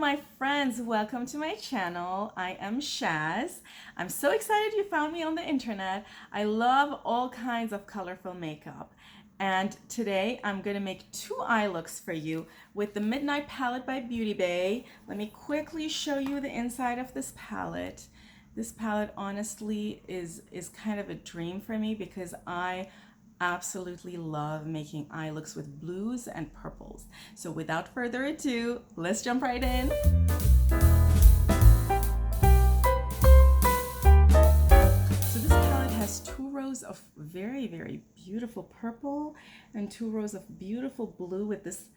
my friends, welcome to my channel. I am Shaz. I'm so excited you found me on the internet. I love all kinds of colorful makeup. And today I'm gonna make two eye looks for you with the Midnight Palette by Beauty Bay. Let me quickly show you the inside of this palette. This palette honestly is kind of a dream for me because I absolutely love making eye looks with blues and purples. So without further ado, let's jump right in. So this palette has two rows of very, very beautiful purple and two rows of beautiful blue with this,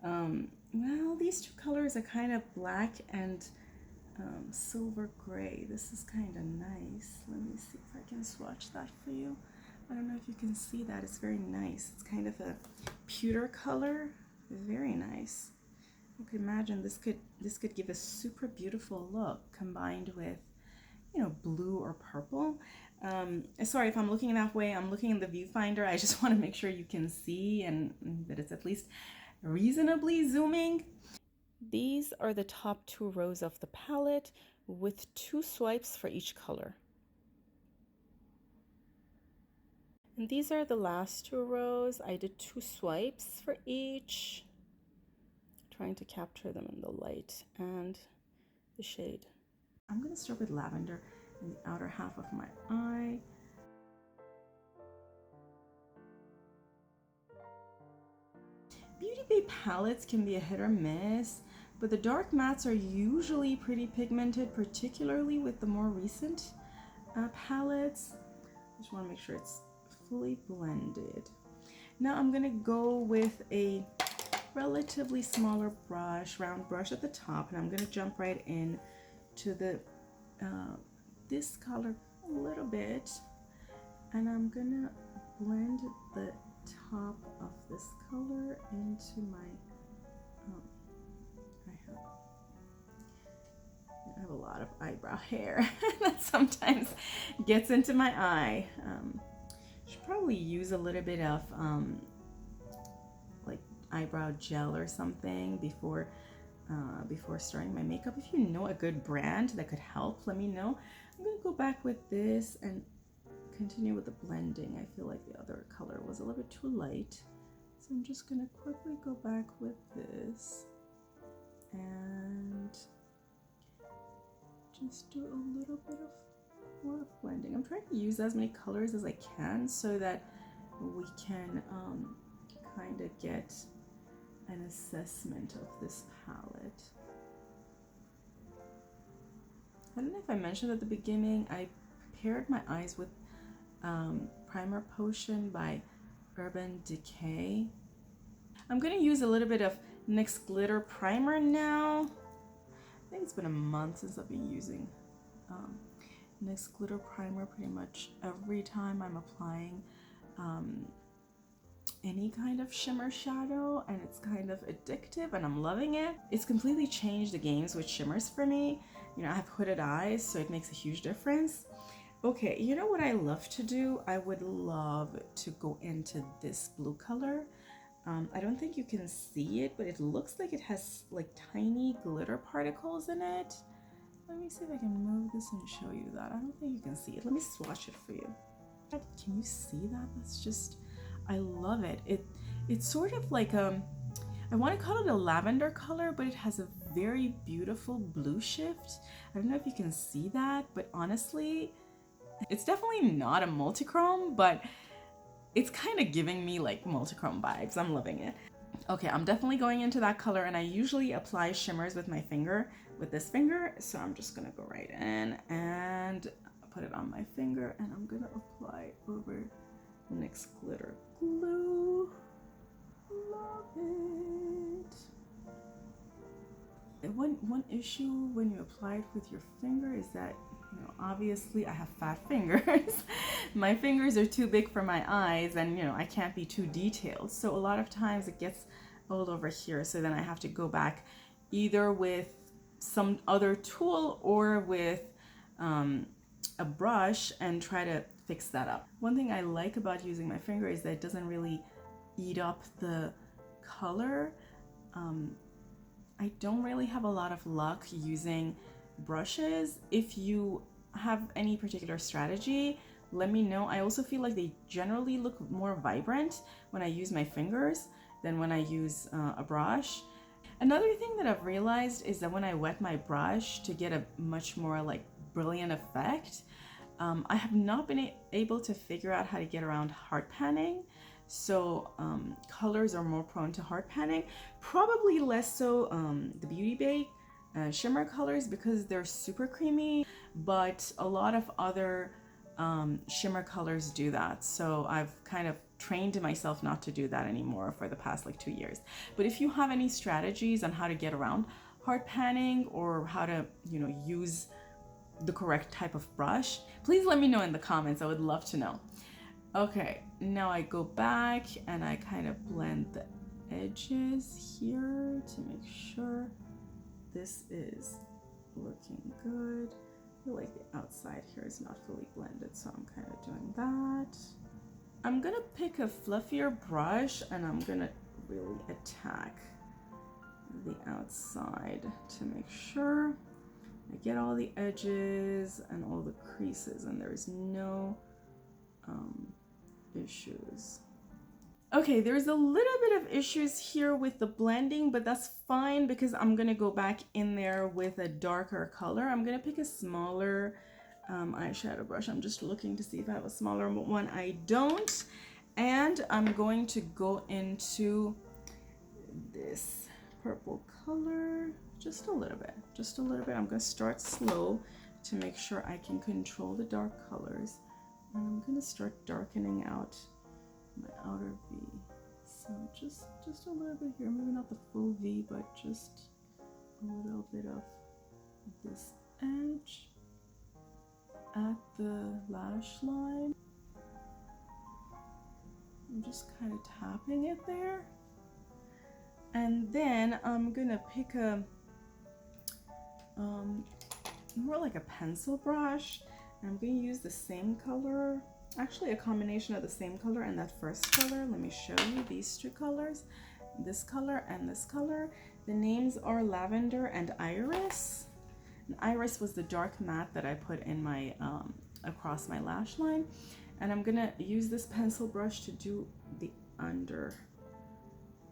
well, these two colors are kind of black and silver gray. This is kind of nice. Let me see if I can swatch that for you. I don't know if you can see that. It's very nice. It's kind of a pewter color. Very nice. You could imagine this could give a super beautiful look combined with, you know, blue or purple. Sorry if I'm looking that way. I'm looking in the viewfinder. I just want to make sure you can see and that it's at least reasonably zooming. These are the top two rows of the palette with two swipes for each color. And these are the last two rows. I did two swipes for each, trying to capture them in the light and the shade. I'm going to start with lavender in the outer half of my eye. Beauty Bay palettes can be a hit or miss, but the dark mattes are usually pretty pigmented, particularly with the more recent palettes. I just want to make sure it's fully blended. Now I'm gonna go with a relatively smaller brush, round brush at the top, and I'm gonna jump right in to the this color a little bit, and I'm gonna blend the top of this color into my I have a lot of eyebrow hair that sometimes gets into my eye. Should probably use a little bit of like eyebrow gel or something before starting my makeup. If you know a good brand that could help, let me know. I'm gonna go back with this and continue with the blending. I feel like the other color was a little bit too light, so I'm just gonna quickly go back with this and just do a little bit of more blending. I'm trying to use as many colors as I can so that we can kind of get an assessment of this palette. I don't know if I mentioned at the beginning, I paired my eyes with Primer Potion by Urban Decay. I'm going to use a little bit of NYX Glitter Primer now. I think it's been a month since I've been using NYX Glitter Primer pretty much every time I'm applying any kind of shimmer shadow, and it's kind of addictive and I'm loving it. It's completely changed the games with shimmers for me. You know, I have hooded eyes, so it makes a huge difference. Okay, you know what I love to do? I would love to go into this blue color. I don't think you can see it, but it looks like it has like tiny glitter particles in it. Let me see if I can move this and show you that. I don't think you can see it. Let me swatch it for you. Can you see that? That's just, I love it. It's sort of like I want to call it a lavender color, but it has a very beautiful blue shift. I don't know if you can see that, but honestly, it's definitely not a multichrome, but it's kind of giving me like multichrome vibes. I'm loving it. Okay, I'm definitely going into that color, and I usually apply shimmers with my finger, with this finger, so I'm just gonna go right in and put it on my finger, and I'm gonna apply over NYX Glitter Glue. Love it. And one issue when you apply it with your finger is that, you know, obviously I have fat fingers. My fingers are too big for my eyes, and, you know, I can't be too detailed. So a lot of times it gets all over here. So then I have to go back either with some other tool or with a brush and try to fix that up. One thing I like about using my finger is that it doesn't really eat up the color. I don't really have a lot of luck using brushes. If you have any particular strategy, let me know. I also feel like they generally look more vibrant when I use my fingers than when I use a brush. Another thing that I've realized is that when I wet my brush to get a much more like brilliant effect, I have not been able to figure out how to get around hard panning. So colors are more prone to hard panning, probably less so the Beauty Bay shimmer colors because they're super creamy, but a lot of other shimmer colors do that. So I've kind of trained myself not to do that anymore for the past like 2 years. But if you have any strategies on how to get around hard panning or how to, you know, use the correct type of brush, please let me know in the comments. I would love to know. Okay, now I go back and I kind of blend the edges here to make sure this is looking good. I feel like the outside here is not fully blended, so I'm kind of doing that. I'm gonna pick a fluffier brush and I'm gonna really attack the outside to make sure I get all the edges and all the creases and there's no issues. Okay, there's a little bit of issues here with the blending, but that's fine because I'm gonna go back in there with a darker color. I'm gonna pick a smaller eyeshadow brush. I'm just looking to see if I have a smaller one. I don't. And I'm going to go into this purple color just a little bit, just a little bit. I'm gonna start slow to make sure I can control the dark colors. And I'm gonna start darkening out my outer V. So just a little bit here, maybe not the full V, but just a little bit of this edge at the lash line. I'm just kind of tapping it there. And then I'm gonna pick a more like a pencil brush. And I'm gonna use the same color, actually a combination of the same color and that first color. Let me show you these two colors, this color and this color. The names are Lavender and Iris. And Iris was the dark matte that I put in my across my lash line. And I'm gonna use this pencil brush to do the under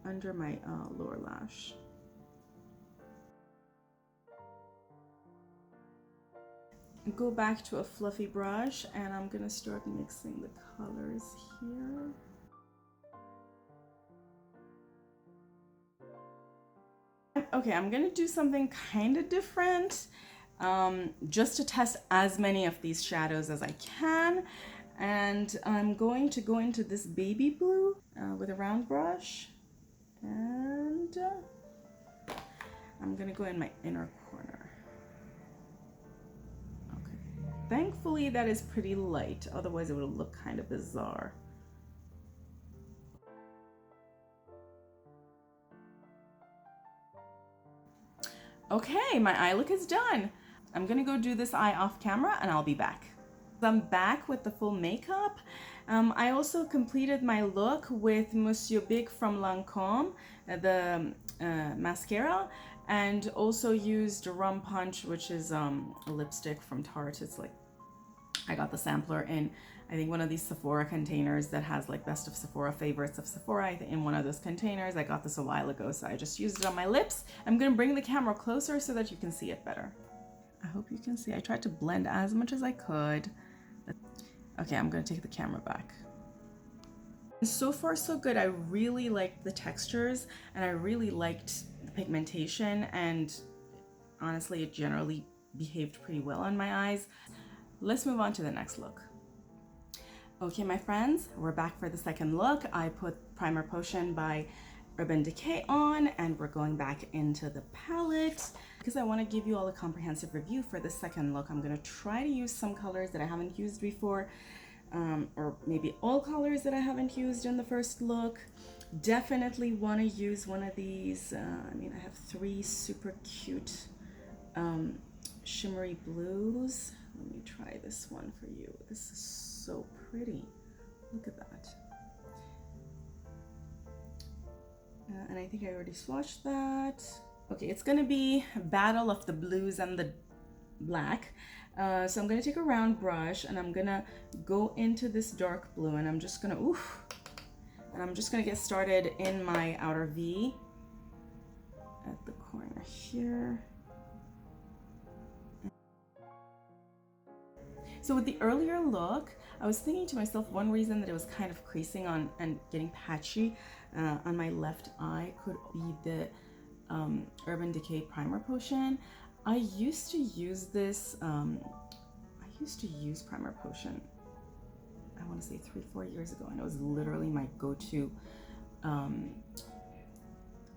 my lower lash. Go back to a fluffy brush and I'm gonna start mixing the colors here. Okay, I'm gonna do something kind of different just to test as many of these shadows as I can. And I'm going to go into this baby blue with a round brush. And I'm gonna go in my inner corner. Okay, thankfully that is pretty light, otherwise it would look kind of bizarre. Okay, my eye look is done. I'm gonna go do this eye off camera and I'll be back. I'm back with the full makeup. I also completed my look with Monsieur Big from Lancôme, the mascara, and also used Rum Punch, which is a lipstick from Tarte. It's like, I got the sampler in, I think, one of these Sephora containers that has like best of Sephora, favorites of Sephora. I think in one of those containers. I got this a while ago, so I just used it on my lips. I'm gonna bring the camera closer so that you can see it better. I hope you can see. I tried to blend as much as I could. Okay, I'm gonna take the camera back. So far so good. I really liked the textures and I really liked the pigmentation, and honestly it generally behaved pretty well on my eyes. Let's move on to the next look. Okay, my friends, we're back for the second look. I put Primer Potion by Urban Decay on and we're going back into the palette because I want to give you all a comprehensive review for the second look. I'm going to try to use some colors that I haven't used before, or maybe all colors that I haven't used in the first look. Definitely want to use one of these. I mean, I have 3 super cute shimmery blues. Let me try this one for you. This is so pretty. Look at that. And I think I already swatched that. Okay, it's gonna be a battle of the blues and the black. So I'm gonna take a round brush and I'm gonna go into this dark blue, and I'm just gonna, and I'm just gonna get started in my outer V at the corner here. So with the earlier look, I was thinking to myself, one reason that it was kind of creasing on and getting patchy on my left eye could be the Urban Decay Primer Potion. I used to use this, I used to use Primer Potion, I want to say 3-4 years ago, and it was literally my go-to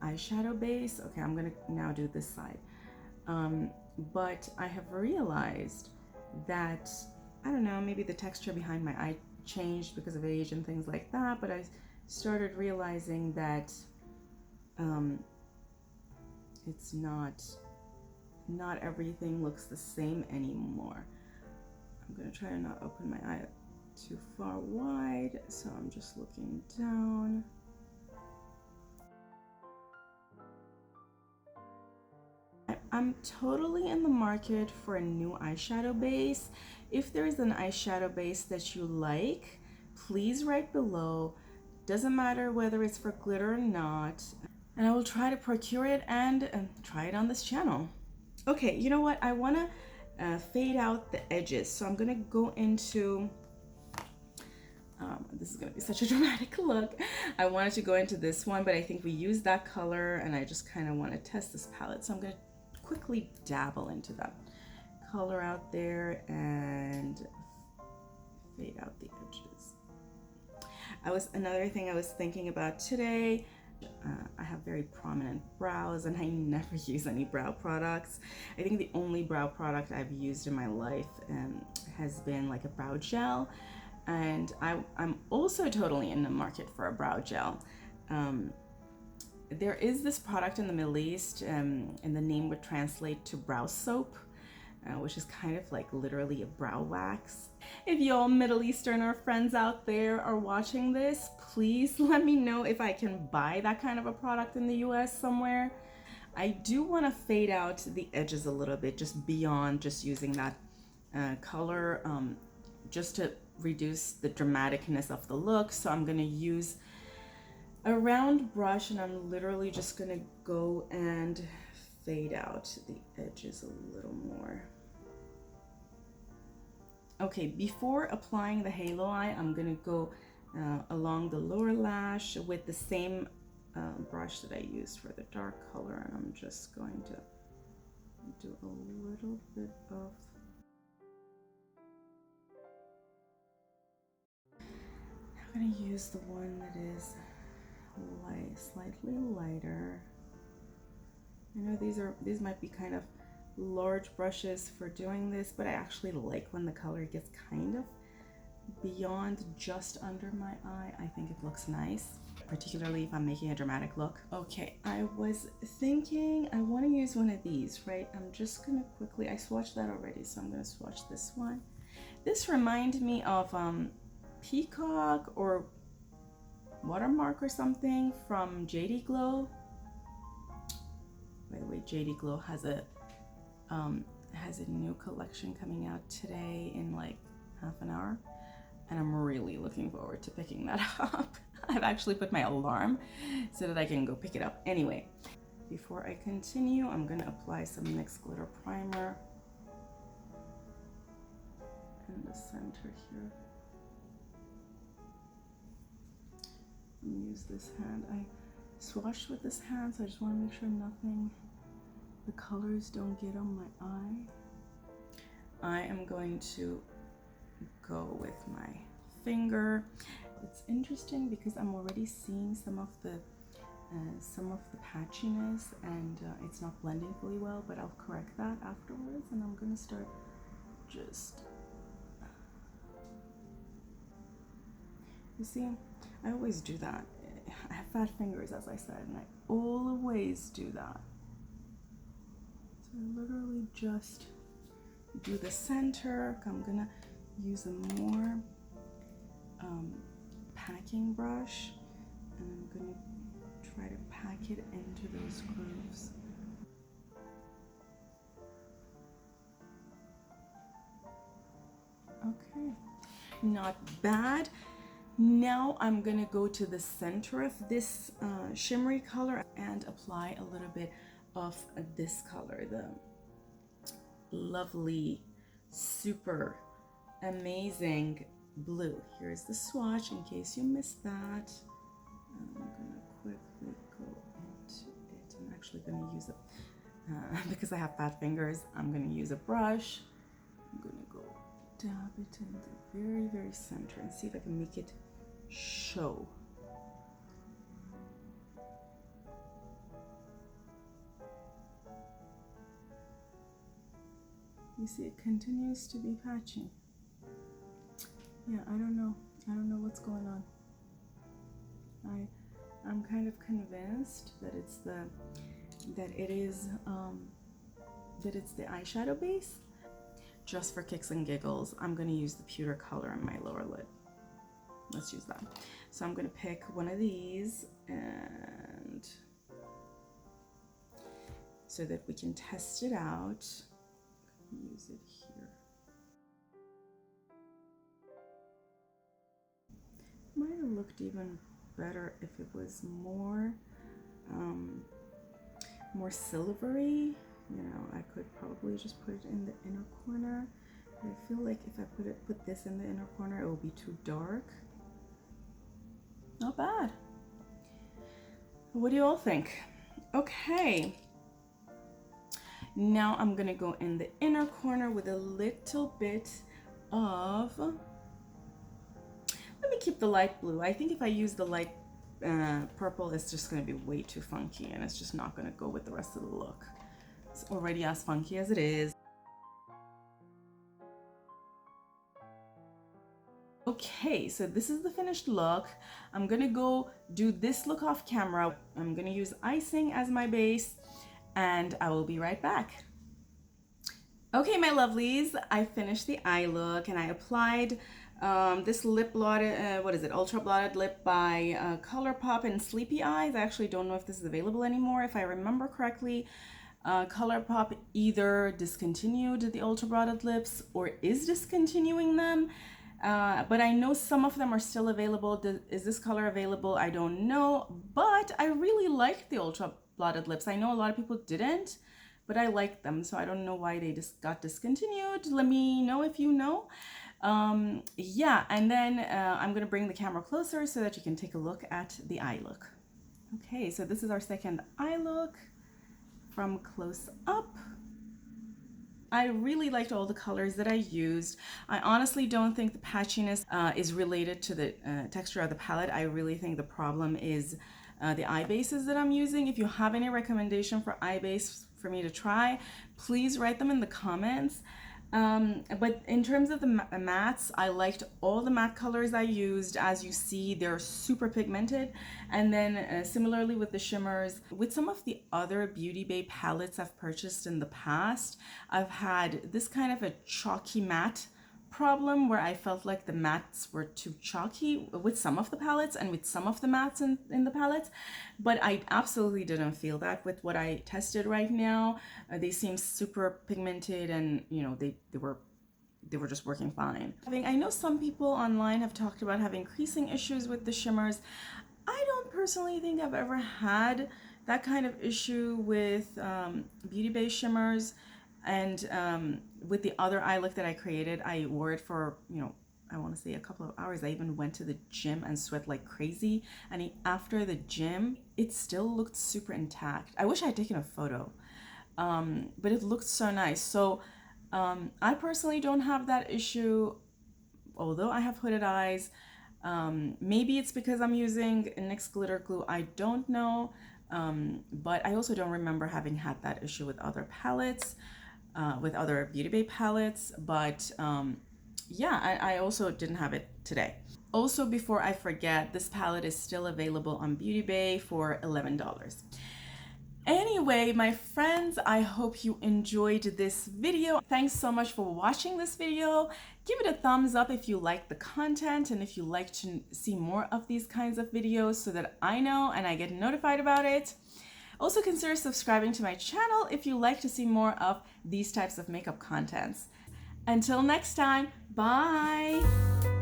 eyeshadow base. Okay, I'm gonna now do this side. But I have realized that, I don't know, maybe the texture behind my eye changed because of age and things like that, but I started realizing that it's not everything looks the same anymore. I'm gonna try to not open my eye too far wide, so I'm just looking down. I'm totally in the market for a new eyeshadow base. If there's an eyeshadow base that you like, please write below. Doesn't matter whether it's for glitter or not, and I will try to procure it and try it on this channel. Okay, you know what? I want to fade out the edges, so I'm gonna go into this is gonna be such a dramatic look. I wanted to go into this one, but I think we used that color and I just kind of want to test this palette, so I'm gonna quickly dabble into that color out there and fade out the edges. Another thing I was thinking about today, I have very prominent brows and I never use any brow products. I think the only brow product I've used in my life has been like a brow gel, and I'm also totally in the market for a brow gel. There is this product in the Middle East, and the name would translate to brow soap, which is kind of like literally a brow wax. If y'all Middle Easterner friends out there are watching this, please let me know if I can buy that kind of a product in the US somewhere. I do want to fade out the edges a little bit, just beyond just using that color, just to reduce the dramaticness of the look. So I'm going to use a round brush and I'm literally just gonna go and fade out the edges a little more. Okay, before applying the halo eye, I'm gonna go along the lower lash with the same brush that I used for the dark color, and I'm just going to do a little bit of I'm gonna use the one that is slightly lighter. I know these might be kind of large brushes for doing this, but I actually like when the color gets kind of beyond just under my eye. I think it looks nice, particularly if I'm making a dramatic look. Okay, I was thinking I want to use one of these, right? I'm just gonna quickly, I swatched that already, so I'm gonna swatch this one. This reminds me of Peacock or Watermark or something from JD Glow. By the way, JD Glow has a new collection coming out today in like half an hour, and I'm really looking forward to picking that up. I've actually put my alarm so that I can go pick it up. Anyway, before I continue, I'm gonna apply some NYX glitter primer in the center here. Use this hand. I swatched with this hand, so I just want to make sure the colors don't get on my eye. I am going to go with my finger. It's interesting because I'm already seeing some of the patchiness, and it's not blending fully well, but I'll correct that afterwards, and I'm gonna start just, you see, I always do that. I have fat fingers, as I said, and I always do that. So I literally just do the center. I'm gonna use a more packing brush, and I'm gonna try to pack it into those grooves. not bad. Now I'm gonna go to the center of this shimmery color and apply a little bit of this color, the lovely, super amazing blue. Here's the swatch in case you missed that. I'm gonna quickly go into it. I'm actually gonna use it because I have fat fingers. I'm gonna use a brush. I'm gonna go dab it in the very, very center and see if I can make it show. You see, it continues to be patchy. Yeah, I don't know what's going on. I'm kind of convinced that it's the eyeshadow base. Just for kicks and giggles, I'm gonna use the pewter color on my lower lid. Let's use that. So I'm gonna pick one of these and so that we can test it out. Use it here. Might have looked even better if it was more silvery. You know, I could probably just put it in the inner corner. But I feel like if I put this in the inner corner, it will be too dark. Not bad. What do you all think? Okay. Now I'm gonna go in the inner corner with a little bit of, let me keep the light blue. I think if I use the light purple, it's just gonna be way too funky and it's just not gonna go with the rest of the look. It's already as funky as it is. Okay, so this is the finished look. I'm gonna go do this look off camera. I'm gonna use icing as my base and I will be right back. Okay, my lovelies, I finished the eye look and I applied this lip blotted, what is it, ultra blotted lip by ColourPop in Sleepy Eyes. I actually don't know if this is available anymore. If I remember correctly, ColourPop either discontinued the ultra blotted lips or is discontinuing them. But I know some of them are still available. Is this color available? I don't know, but I really liked the ultra blotted lips. I know a lot of people didn't, but I liked them, so I don't know why they just got discontinued. Let me know if you know. Yeah, and then I'm gonna bring the camera closer so that you can take a look at the eye look. Okay, so this is our second eye look from close up. I really liked all the colors that I used. I honestly don't think the patchiness is related to the texture of the palette. I really think the problem is the eye bases that I'm using. If you have any recommendation for eye base for me to try, please write them in the comments. But in terms of the mattes, I liked all the matte colors I used. As you see, they're super pigmented. And then similarly with the shimmers, with some of the other Beauty Bay palettes I've purchased in the past, I've had this kind of a chalky matte problem where I felt like the mattes were too chalky with some of the palettes and with some of the mattes in the palettes, but I absolutely didn't feel that with what I tested right now. They seem super pigmented and you know they were just working fine. I know some people online have talked about having creasing issues with the shimmers. I don't personally think I've ever had that kind of issue with Beauty Bay shimmers. And with the other eye look that I created, I wore it for, you know, I want to say a couple of hours. I even went to the gym and sweat like crazy. And after the gym, it still looked super intact. I wish I had taken a photo, but it looked so nice. So I personally don't have that issue, although I have hooded eyes. Maybe it's because I'm using NYX glitter glue. I don't know. But I also don't remember having had that issue with other palettes. With other Beauty Bay palettes, but yeah, I also didn't have it today. Also, before I forget, this palette is still available on Beauty Bay for $11. Anyway, my friends, I hope you enjoyed this video. Thanks so much for watching this video. Give it a thumbs up if you like the content and if you like to see more of these kinds of videos so that I know and I get notified about it. Also consider subscribing to my channel if you like to see more of these types of makeup contents. Until next time, bye!